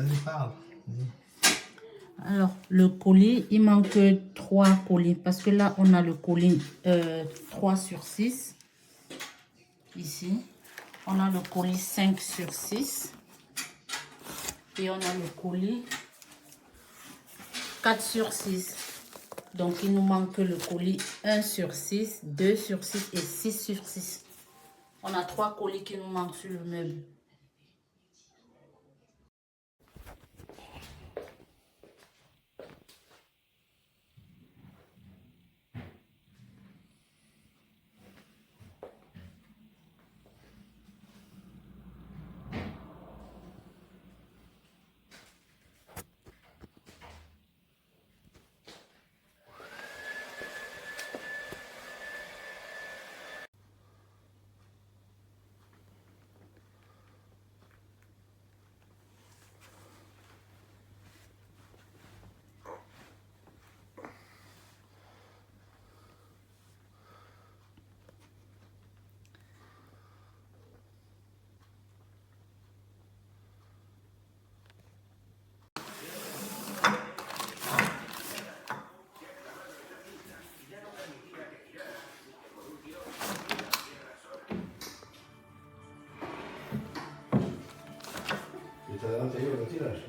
Vas-y, parle. Vas-y. Alors, le colis, il manque 3 colis. Parce que là, on a le colis 3 sur 6. Ici. On a le colis 5 sur 6. Et on a le colis 4 sur 6. Donc, il nous manque le colis 1 sur 6, 2 sur 6 et 6 sur 6. On a 3 colis qui nous manquent sur le meuble. Te da el tirage.